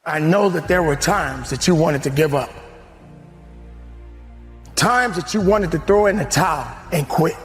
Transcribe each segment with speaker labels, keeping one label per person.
Speaker 1: I know that there were times that you wanted to give up. Times that you wanted to throw in the towel and quit.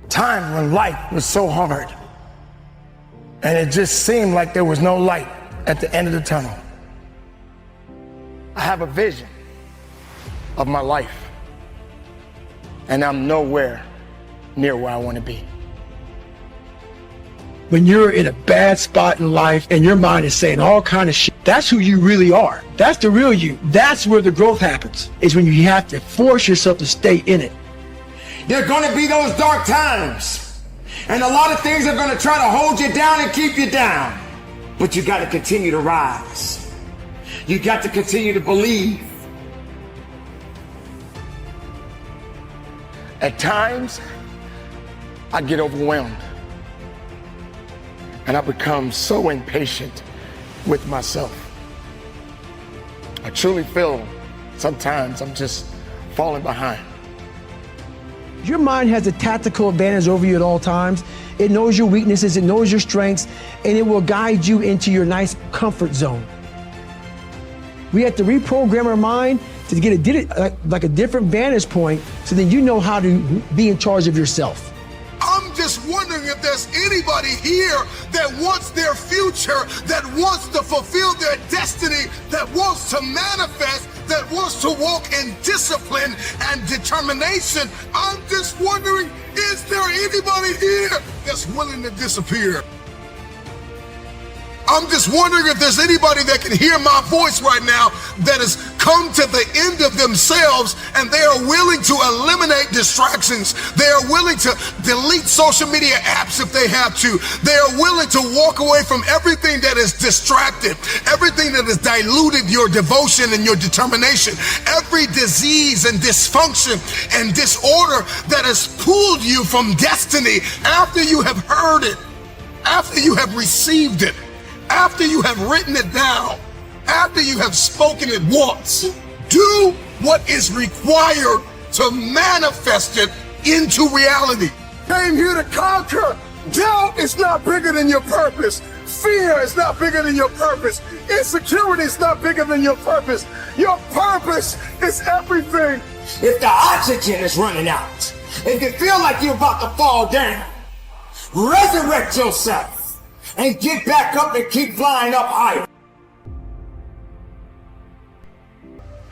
Speaker 1: Times when life was so hard and it just seemed like there was no light at the end of the tunnel. I have a vision of my life, and I'm nowhere near where I want to be.
Speaker 2: When you're in a bad spot in life and your mind is saying all kind of shit, that's who you really are. That's the real you. That's where the growth happens, is when you have to force yourself to stay in it.
Speaker 3: There are going to be those dark times, and a lot of things are going to try to hold you down and keep you down. But you got to continue to rise. You got to continue to believe.
Speaker 1: At times, I get overwhelmed. And I become so impatient with myself. I truly feel sometimes I'm just falling behind.
Speaker 2: Your mind has a tactical advantage over you at all times. It knows your weaknesses, it knows your strengths, and it will guide you into your nice comfort zone. We have to reprogram our mind to get a different vantage point, so then you know how to be in charge of yourself.
Speaker 4: I'm just wondering if there's anybody here that wants their future, that wants to fulfill their destiny, that wants to manifest, that wants to walk in discipline and determination. I'm just wondering, is there anybody here that's willing to disappear? I'm just wondering if there's anybody that can hear my voice right now that has come to the end of themselves and they are willing to eliminate distractions. They are willing to delete social media apps if they have to. They are willing to walk away from everything that is distracted, everything that has diluted your devotion and your determination, every disease and dysfunction and disorder that has pulled you from destiny after you have heard it, after you have received it, after you have written it down, after you have spoken it once. Do what is required to manifest it into reality. Came here to conquer. Doubt is not bigger than your purpose. Fear is not bigger than your purpose. Insecurity is not bigger than your purpose. Your purpose is everything.
Speaker 3: If the oxygen is running out, if you feel like you're about to fall down, resurrect yourself and get back up and keep flying up higher.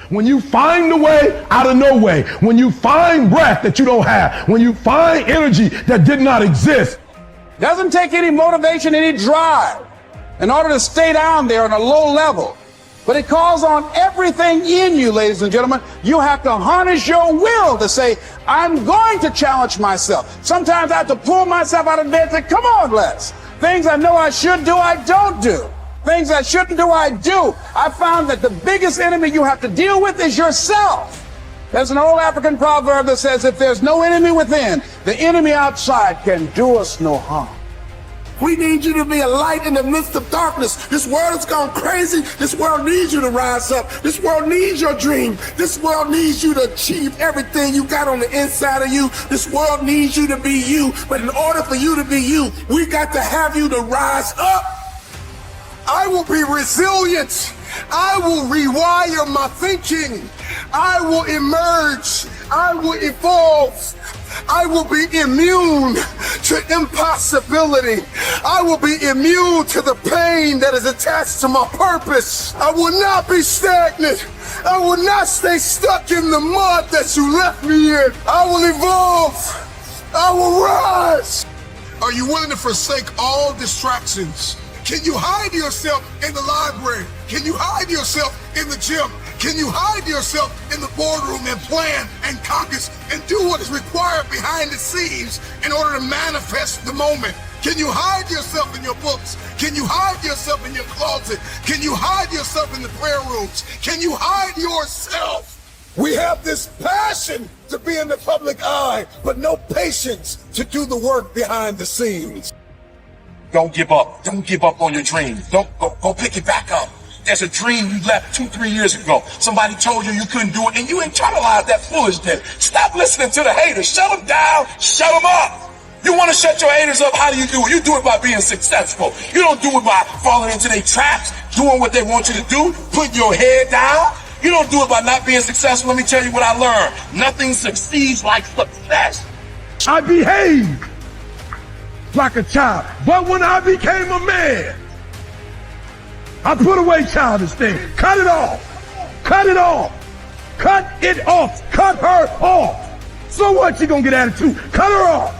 Speaker 5: When you find the way out of no way, when you find breath that you don't have, when you find energy that did not exist.
Speaker 6: Doesn't take any motivation, any drive in order to stay down there on a low level. But it calls on everything in you, ladies and gentlemen. You have to harness your will to say, I'm going to challenge myself. Sometimes I have to pull myself out of bed and say, come on, Les. Things I know I should do, I don't do. Things I shouldn't do, I do. I found that the biggest enemy you have to deal with is yourself. There's an old African proverb that says, if there's no enemy within, the enemy outside can do us no harm.
Speaker 4: We need you to be a light in the midst of darkness. This world has gone crazy. This world needs you to rise up. This world needs your dream. This world needs you to achieve everything you got on the inside of you. This world needs you to be you. But in order for you to be you, we got to have you to rise up. I will be resilient. I will rewire my thinking. I will emerge. I will evolve. I will be immune to impossibility. I will be immune to the pain that is attached to my purpose. I will not be stagnant. I will not stay stuck in the mud that you left me in. I will evolve. I will rise. Are you willing to forsake all distractions? Can you hide yourself in the library? Can you hide yourself in the gym? Can you hide yourself in the boardroom and plan and caucus and do what is required behind the scenes in order to manifest the moment? Can you hide yourself in your books? Can you hide yourself in your closet? Can you hide yourself in the prayer rooms? Can you hide yourself? We have this passion to be in the public eye, but no patience to do the work behind the scenes.
Speaker 7: Don't give up. Don't give up on your dream. Don't go pick it back up. There's a dream you left 2-3 years ago. Somebody told you you couldn't do it, and you internalized that foolishness. Stop listening to the haters. Shut them down. Shut them up. You want to shut your haters up? How do you do it? You do it by being successful. You don't do it by falling into their traps, doing what they want you to do, putting your head down. You don't do it by not being successful. Let me tell you what I learned. Nothing succeeds like success.
Speaker 5: I behaved like a child, but when I became a man, I put away childish things. Cut it off. Cut it off. Cut it off. Cut her off. So what? She gonna get attitude. Cut her off.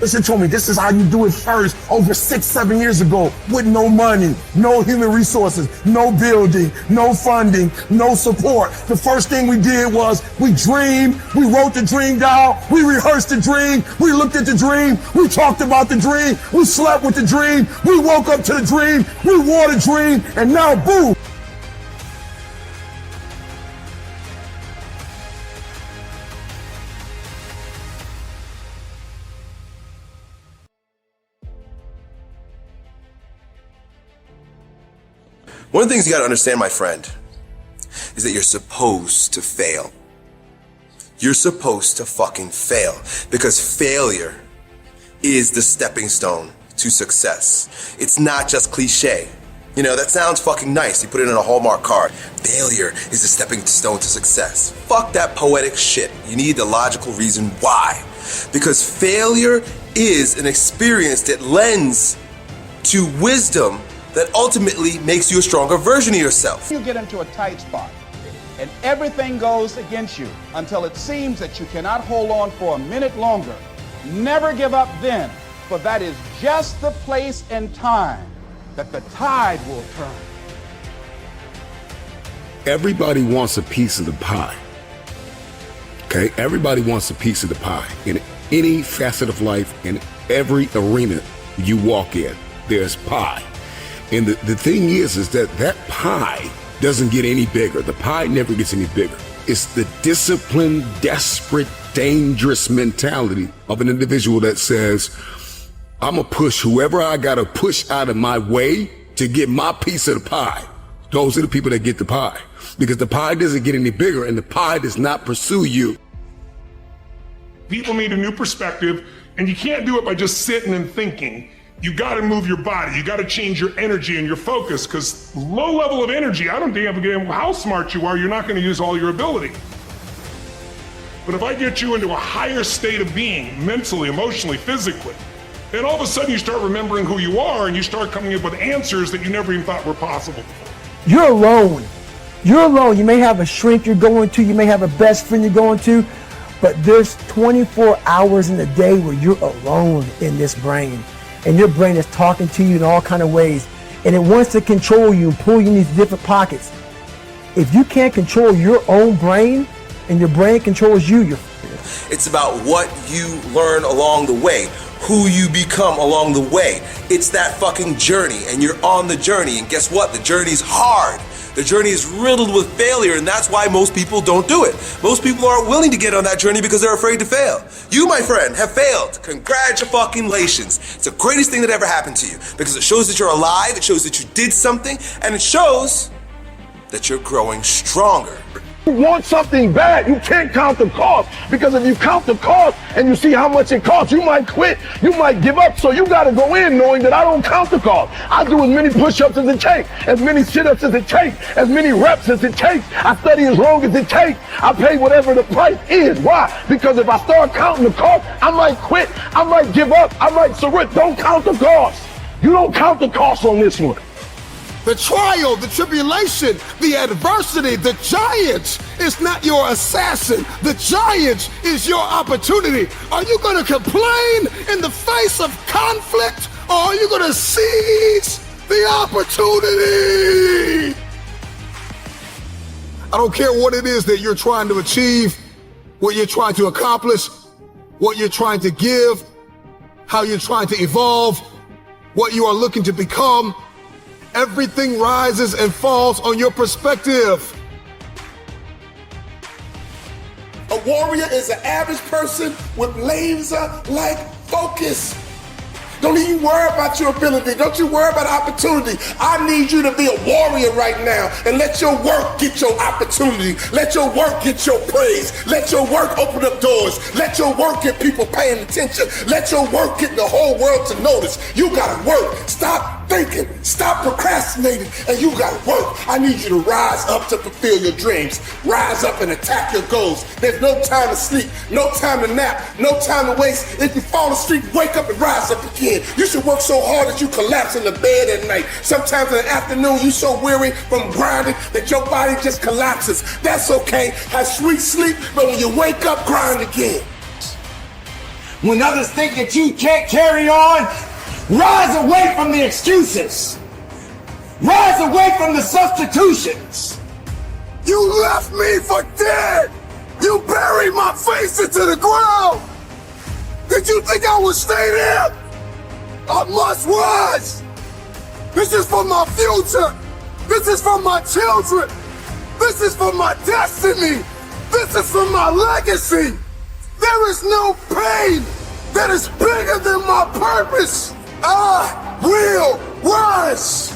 Speaker 4: Listen to me, this is how you do it first over 6-7 years ago with no money, no human resources, no building, no funding, no support. The first thing we did was we dreamed, we wrote the dream down, we rehearsed the dream, we looked at the dream, we talked about the dream, we slept with the dream, we woke up to the dream, we wore the dream, and now boom.
Speaker 8: One of the things you gotta understand, my friend, is that you're supposed to fail. You're supposed to fucking fail, because failure is the stepping stone to success. It's not just cliche. You know, that sounds fucking nice. You put it in a Hallmark card. Failure is the stepping stone to success. Fuck that poetic shit. You need the logical reason why. Because failure is an experience that lends to wisdom that ultimately makes you a stronger version of yourself.
Speaker 6: You get into a tight spot and everything goes against you until it seems that you cannot hold on for a minute longer. Never give up then, for that is just the place and time that the tide will turn.
Speaker 9: Everybody wants a piece of the pie. Okay? Everybody wants a piece of the pie. In any facet of life, in every arena you walk in, there's pie. And the thing is that pie doesn't get any bigger. The pie never gets any bigger. It's the disciplined, desperate, dangerous mentality of an individual that says, I'm gonna push whoever I gotta push out of my way to get my piece of the pie. Those are the people that get the pie. Because the pie doesn't get any bigger and the pie does not pursue you.
Speaker 5: People need a new perspective, and you can't do it by just sitting and thinking. You got to move your body. You got to change your energy and your focus, because low level of energy, I don't give a damn how smart you are, you're not going to use all your ability. But if I get you into a higher state of being, mentally, emotionally, physically, then all of a sudden you start remembering who you are and you start coming up with answers that you never even thought were possible.
Speaker 2: You're alone. You're alone. You may have a shrink you're going to, you may have a best friend you're going to, but there's 24 hours in the day where you're alone in this brain. And your brain is talking to you in all kinds of ways. And it wants to control you and pull you in these different pockets. If you can't control your own brain and your brain controls you, you're
Speaker 8: It's about what you learn along the way, who you become along the way. It's that fucking journey, and you're on the journey. And guess what? The journey's hard. The journey is riddled with failure, and that's why most people don't do it. Most people aren't willing to get on that journey because they're afraid to fail. You, my friend, have failed. Congratulations. It's the greatest thing that ever happened to you, because it shows that you're alive, it shows that you did something, and it shows that you're growing stronger.
Speaker 5: You want something bad, you can't count the cost, because if you count the cost and you see how much it costs, you might quit, you might give up. So you got to go in knowing that I don't count the cost. I do as many push-ups as it takes, as many sit-ups as it takes, as many reps as it takes. I study as long as it takes. I pay whatever the price is. Why? Because if I start counting the cost, I might quit, I might give up, I might surrender. Don't count the cost. You don't count the cost on this one.
Speaker 4: The trial, the tribulation, the adversity, the giant is not your assassin. The giant is your opportunity. Are you going to complain in the face of conflict, or are you going to seize the opportunity? I don't care what it is that you're trying to achieve, what you're trying to accomplish, what you're trying to give, how you're trying to evolve, what you are looking to become. Everything rises and falls on your perspective.
Speaker 3: A warrior is an average person with laser-like focus.
Speaker 4: Don't even worry about your ability. Don't you worry about opportunity. I need you to be a warrior right now and let your work get your opportunity. Let your work get your praise. Let your work open up doors. Let your work get people paying attention. Let your work get the whole world to notice. You gotta work. Stop thinking. Stop procrastinating. And you gotta work. I need you to rise up to fulfill your dreams. Rise up and attack your goals. There's no time to sleep. No time to nap. No time to waste. If you fall asleep, wake up and rise up again. You should work so hard that you collapse in the bed at night. Sometimes in the afternoon, you're so weary from grinding that your body just collapses. That's okay. Have sweet sleep, but when you wake up, grind again.
Speaker 3: When others think that you can't carry on, rise away from the excuses. Rise away from the substitutions.
Speaker 4: You left me for dead. You buried my face into the ground. Did you think I would stay there? I must rise. This is for my future. This is for my children. This is for my destiny. This is for my legacy. There is no pain that is bigger than my purpose. I will rise.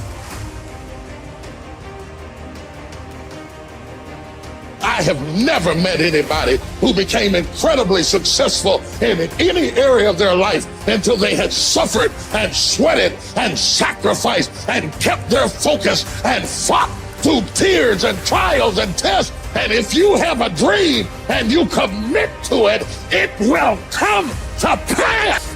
Speaker 10: I have never met anybody who became incredibly successful in any area of their life until they had suffered and sweated and sacrificed and kept their focus and fought through tears and trials and tests. And if you have a dream and you commit to it, it will come to pass.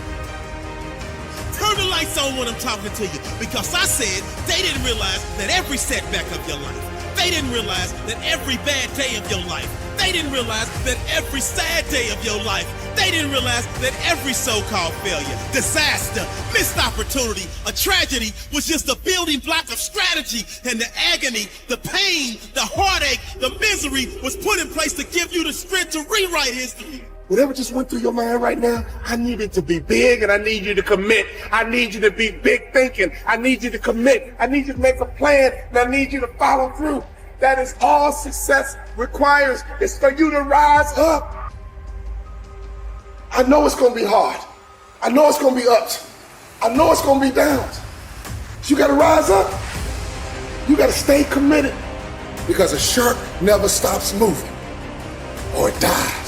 Speaker 11: Turn the lights on when I'm talking to you, because I said they didn't realize that every setback of your life, they didn't realize that every bad day of your life, they didn't realize that every sad day of your life, they didn't realize that every so-called failure, disaster, missed opportunity, a tragedy was just a building block of strategy, and the agony, the pain, the heartache, the misery was put in place to give you the strength to rewrite history.
Speaker 4: Whatever just went through your mind right now, I need it to be big, and I need you to commit. I need you to be big thinking. I need you to commit. I need you to make a plan, and I need you to follow through. That is all success requires, is for you to rise up. I know it's going to be hard. I know it's going to be ups. I know it's going to be downs. But you got to rise up. You got to stay committed, because a shark never stops moving, or it dies.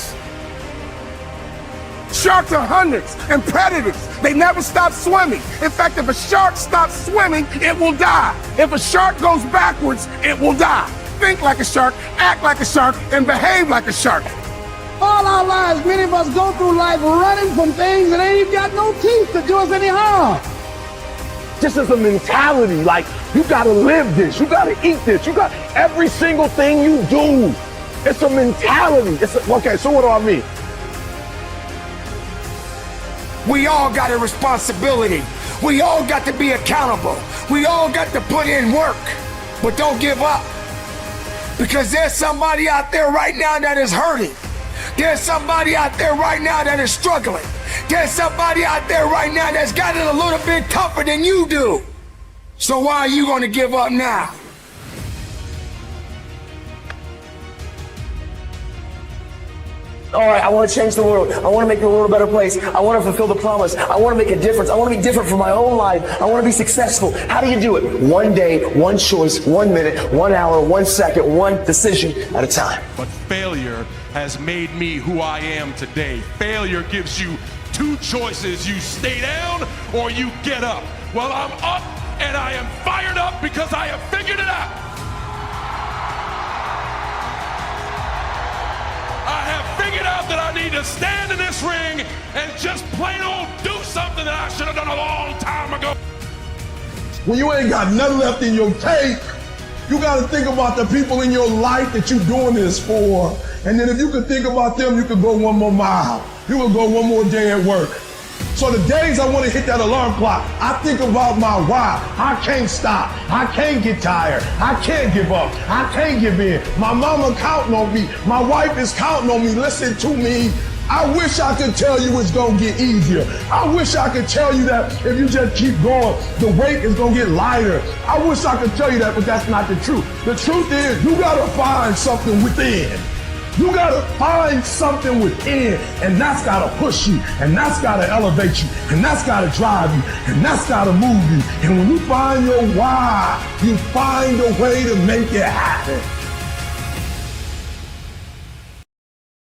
Speaker 4: Sharks are hunters and predators. They never stop swimming. In fact, if a shark stops swimming, it will die. If a shark goes backwards, it will die. Think like a shark, act like a shark, and behave like a shark.
Speaker 6: All our lives, many of us go through life running from things that ain't even got no teeth to do us any harm.
Speaker 5: Just as a mentality, like, you gotta live this, you gotta eat this, you got every single thing you do. It's a mentality. Okay, so what do I mean?
Speaker 3: We all got a responsibility. We all got to be accountable. We all got to put in work. But don't give up. Because there's somebody out there right now that is hurting. There's somebody out there right now that is struggling. There's somebody out there right now that's got it a little bit tougher than you do. So why are you going to give up now?
Speaker 12: All right, I want to change the world. I want to make the world a better place. I want to fulfill the promise. I want to make a difference. I want to be different for my own life. I want to be successful. How do you do it? One day, one choice, 1 minute, 1 hour, 1 second, one decision at a time.
Speaker 13: But failure has made me who I am today. Failure gives you two choices. You stay down or you get up. Well, I'm up and I am fired up because I have figured it out. I have figured out that I need to stand in this ring and just plain old do something that I should have done a long time ago.
Speaker 5: When you ain't got nothing left in your tank, you got to think about the people in your life that you're doing this for. And then if you could think about them, you could go 1 more mile. You could go 1 more day at work. So the days I want to hit that alarm clock, I think about my why. I can't stop. I can't get tired. I can't give up. I can't give in. My mama counting on me. My wife is counting on me. Listen to me. I wish I could tell you it's going to get easier. I wish I could tell you that if you just keep going, the weight is going to get lighter. I wish I could tell you that, but that's not the truth. The truth is you got to find something within You gotta find something within, and that's gotta push you, and that's gotta elevate you, and that's gotta drive you, and that's gotta move you. And when you find your why, you find a way to make it happen.